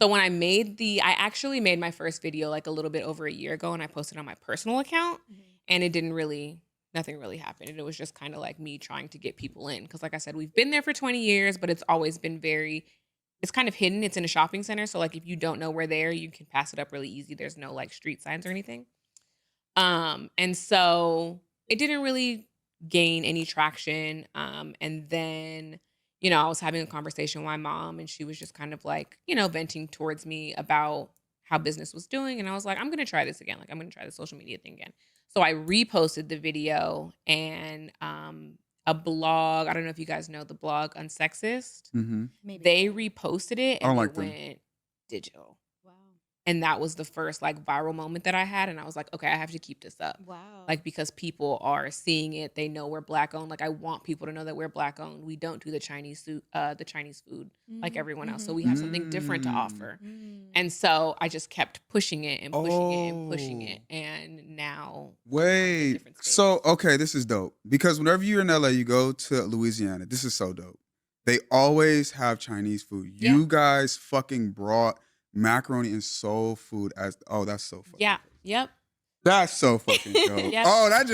So when I actually made my first video like a little bit over a year ago, and I posted on my personal account, and nothing really happened. And it was just kind of like me trying to get people in. Because like I said, we've been there for 20 years, but it's always been it's kind of hidden. It's in a shopping center. So like if you don't know we're there, you can pass it up really easy. There's no like street signs or anything. And so it didn't really gain any traction. And then, I was having a conversation with my mom, and she was just kind of like, venting towards me about how business was doing. And I was like, I'm going to try this again. Like, I'm going to try the social media thing again. So I reposted the video, and a blog, I don't know if you guys know the blog Unsexist. Maybe. They reposted it, and it them. went digital. And that was the first like viral moment that I had. And I was like, okay, I have to keep this up. Wow. Like, because people are seeing it. They know we're Black owned. Like, I want people to know that we're Black owned. We don't do the Chinese food like everyone else. So we have something different to offer. And so I just kept pushing it and pushing it and pushing it. And now. Wait. So, okay, this is dope. Because whenever you're in LA, you go to Louisiana. This is so dope. They always have Chinese food. Yeah. You guys fucking brought macaroni and soul food that's so fucking dope. Yep. That's so fucking dope. Yep. Oh, that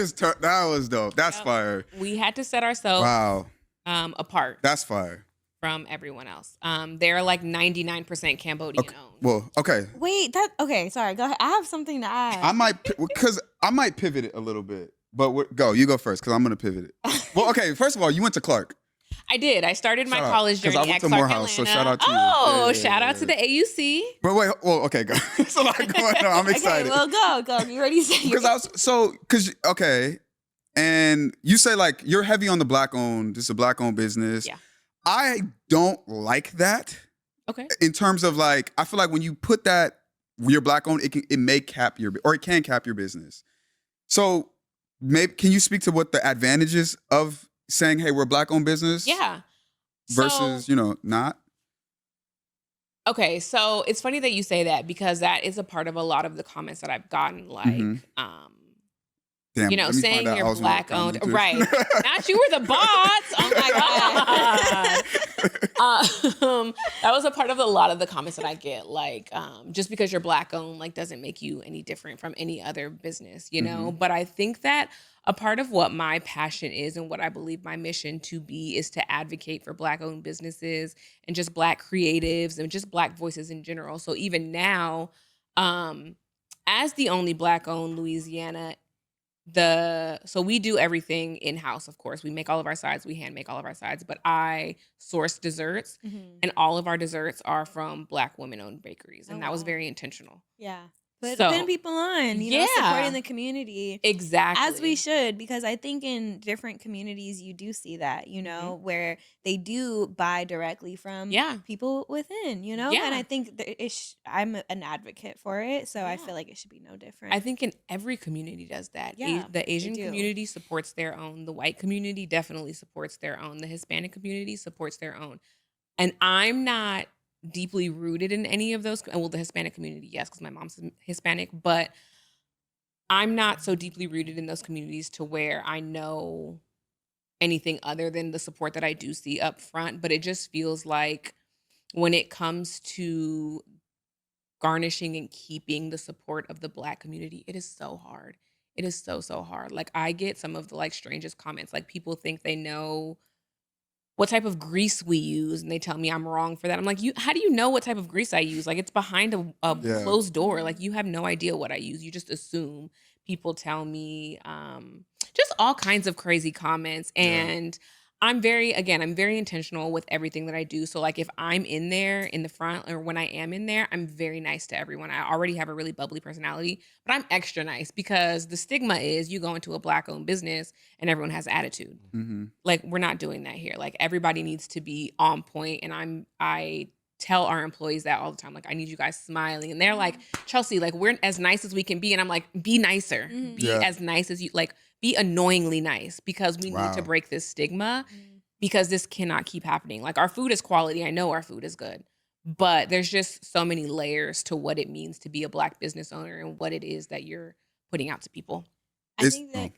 was dope. That's fire. We had to set ourselves apart. That's fire. From everyone else. They're like 99% Cambodian owned. Well, okay. Wait, sorry, go ahead. I have something to add. I might pivot it a little bit, but you go first, because I'm going to pivot it. Well, okay, first of all, you went to Clark. I did. I started my college journey I went at to Clark, Morehouse, so Atlanta. shout out to you. Oh, shout out to the AUC. But wait, well, okay, go. It's a lot going on. I'm excited. Okay, well, go. You ready to say? And you say like you're heavy on the Black-owned. This is a Black-owned business. Yeah. I don't like that. Okay. In terms of like, I feel like when you put that you're Black-owned, it can cap your business. So maybe can you speak to what the advantages of saying, hey, we're Black-owned business? Yeah. Versus, not? Okay, so it's funny that you say that, because that is a part of a lot of the comments that I've gotten, like, Damn, saying you're Black-owned. Right. Not you were the bots. Oh, my God. That was a part of a lot of the comments that I get. Like, just because you're Black-owned, like, doesn't make you any different from any other business, But I think that a part of what my passion is, and what I believe my mission to be, is to advocate for Black-owned businesses and just Black creatives and just Black voices in general. So even now, as the only Black-owned Louisiana, so we do everything in-house, of course. We make all of our sides. We hand make all of our sides. But I source desserts, and all of our desserts are from Black women-owned bakeries. And that was very intentional. Yeah. Putting people on, supporting the community. Exactly. As we should, because I think in different communities you do see that, where they do buy directly from people within, Yeah. And I think I'm an advocate for it, so I feel like it should be no different. I think in every community does that. Yeah, the Asian community supports their own. The white community definitely supports their own. The Hispanic community supports their own. And I'm not deeply rooted in any of those. Well, the Hispanic community, yes, because my mom's Hispanic, but I'm not so deeply rooted in those communities to where I know anything other than the support that I do see up front. But it just feels like when it comes to garnishing and keeping the support of the Black community, it is so hard. It is so, so hard. Like, I get some of the like strangest comments. Like, people think they know what type of grease we use, and they tell me I'm wrong for that. I'm like, how do you know what type of grease I use? Like, it's behind a closed door. Like, you have no idea what I use. You just assume. People tell me just all kinds of crazy comments. And I'm very intentional with everything that I do. So like, if I'm in there in the front, or when I am in there, I'm very nice to everyone. I already have a really bubbly personality, but I'm extra nice, because the stigma is you go into a Black-owned business and everyone has attitude. Like, we're not doing that here. Like, everybody needs to be on point. And I tell our employees that all the time. Like, I need you guys smiling. And they're like, Chelsea, like, we're as nice as we can be. And I'm like, be nicer. Be as nice as you, like, be annoyingly nice, because we need to break this stigma, because this cannot keep happening. Like, our food is quality. I know our food is good, but there's just so many layers to what it means to be a Black business owner and what it is that you're putting out to people. I think that,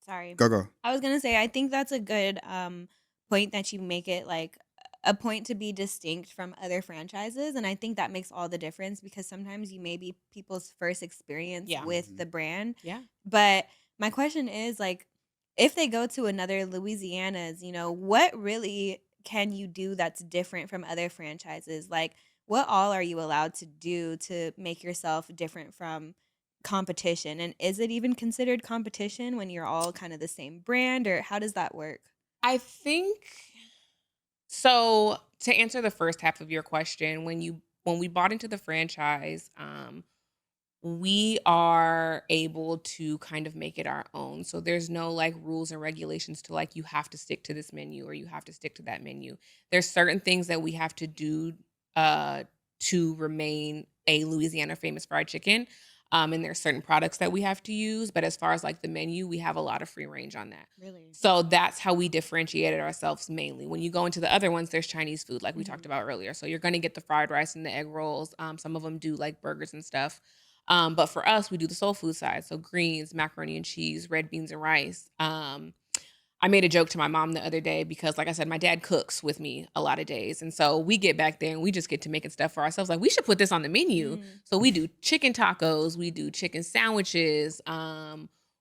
sorry. Go. I was going to say, I think that's a good point that you make it like a point to be distinct from other franchises, and I think that makes all the difference because sometimes you may be people's first experience with the brand. Yeah. But my question is, like, if they go to another Louisiana's, what really can you do that's different from other franchises? Like, what all are you allowed to do to make yourself different from competition? And is it even considered competition when you're all kind of the same brand, or how does that work? I think so. To answer the first half of your question, when we bought into the franchise, we are able to kind of make it our own. So there's no like rules and regulations to like you have to stick to this menu or you have to stick to that menu. There's certain things that we have to do uh to remain a Louisiana famous fried chicken. And there's certain products that we have to use, but as far as like the menu, we have a lot of free range on that. Really? So that's how we differentiated ourselves mainly. When you go into the other ones, there's Chinese food, like we talked Mhm. about earlier. So you're gonna get the fried rice and the egg rolls. Some of them do like burgers and stuff. But for us, we do the soul food side. So greens, macaroni and cheese, red beans and rice. I made a joke to my mom the other day because, like I said, my dad cooks with me a lot of days. And so we get back there and we just get to making stuff for ourselves. Like, we should put this on the menu. Mm. So we do chicken tacos, we do chicken sandwiches.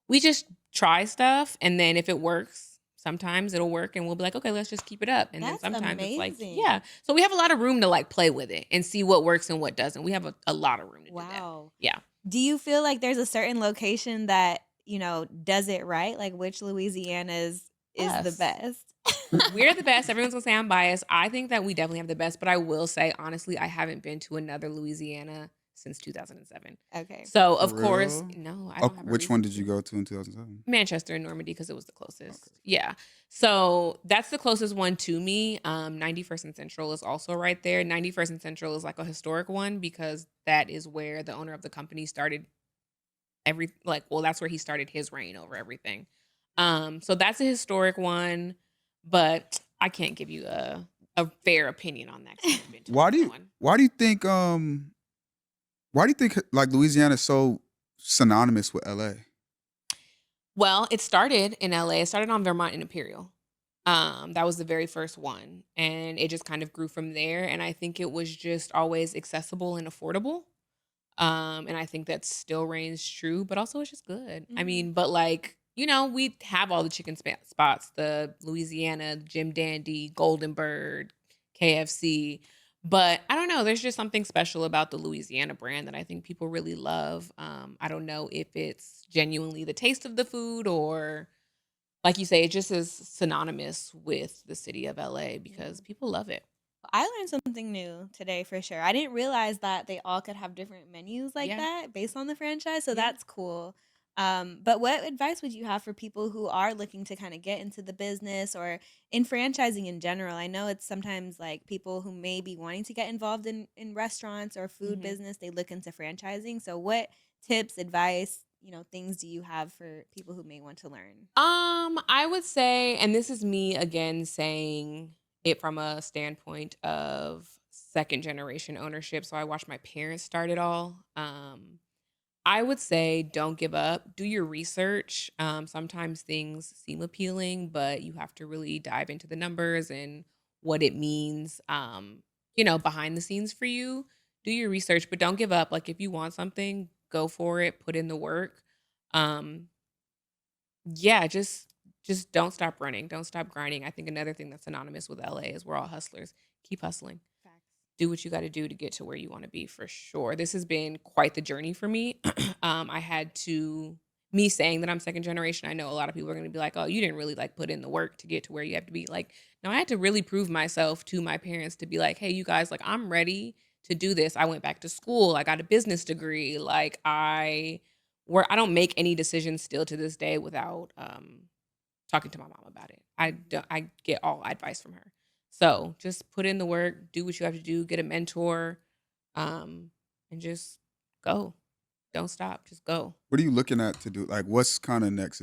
We just try stuff. And then if it works, sometimes it'll work and we'll be like, okay, let's just keep it up. And That's then sometimes it's like, amazing. yeah. So we have a lot of room to like play with it and see what works and what doesn't. We have a lot of room to do that. Wow. Yeah. Do you feel like there's a certain location that, does it right? Like which Louisiana's is the Us. best? We're the best. Everyone's gonna say I'm biased. I think that we definitely have the best, but I will say honestly, I haven't been to another Louisiana since 2007. Okay. So For of course, real? no, I Oh, don't have a which one reason did you to. go to in 2007? Manchester and Normandy because it was the closest. Okay. Yeah. So that's the closest one to me. 91st and Central is also right there. 91st and Central is like a historic one because that is where the owner of the company started that's where he started his reign over everything. So that's a historic one, but I can't give you a fair opinion on that 'cause I haven't been to Why do another you one. why do you think like Louisiana is so synonymous with LA? Well, it started in LA. It started on Vermont and Imperial. That was the very first one, and it just kind of grew from there. And I think it was just always accessible and affordable. And I think that still reigns true, but also it's just good. I Mhm. mean, but like, we have all the chicken spots, the Louisiana, Jim Dandy, Golden Bird, KFC. But I don't know, there's just something special about the Louisiana brand that I think people really love. I don't know if it's genuinely the taste of the food or like you say, it just is synonymous with the city of LA Yeah. because people love it. I learned something new today for sure. I didn't realize that they all could have different menus like Yeah. that based on the franchise. So Yeah. that's cool. But what advice would you have for people who are looking to kind of get into the business or in franchising in general? I know it's sometimes like people who may be wanting to get involved in restaurants or food Mhm. business, they look into franchising. So what tips, advice, things do you have for people who may want to learn? I would say, and this is me again saying it from a standpoint of second generation ownership. So I watched my parents start it all. I would say don't give up. Do your research. Sometimes things seem appealing, but you have to really dive into the numbers and what it means, behind the scenes for you. Do your research, but don't give up. Like if you want something, go for it, put in the work. Um, yeah, just don't stop running. Don't stop grinding. I think another thing that's synonymous with LA is we're all hustlers. Keep hustling. Facts. Do what you got to do to get to where you want to be for sure. This has been quite the journey for me. I had to me saying that I'm second generation. I know a lot of people are going to be like, "Oh, you didn't really like put in the work to get to where you have to be." Like, no, I had to really prove myself to my parents to be like, "Hey, you guys, like I'm ready to do this." I went back to school. I got a business degree. Like I don't make any decisions still to this day without talking to my mom about it. I get all advice from her. So just put in the work, do what you have to do, get a mentor, and just go. Don't stop. Just go. What are you looking at to do? Like, what's kind of next?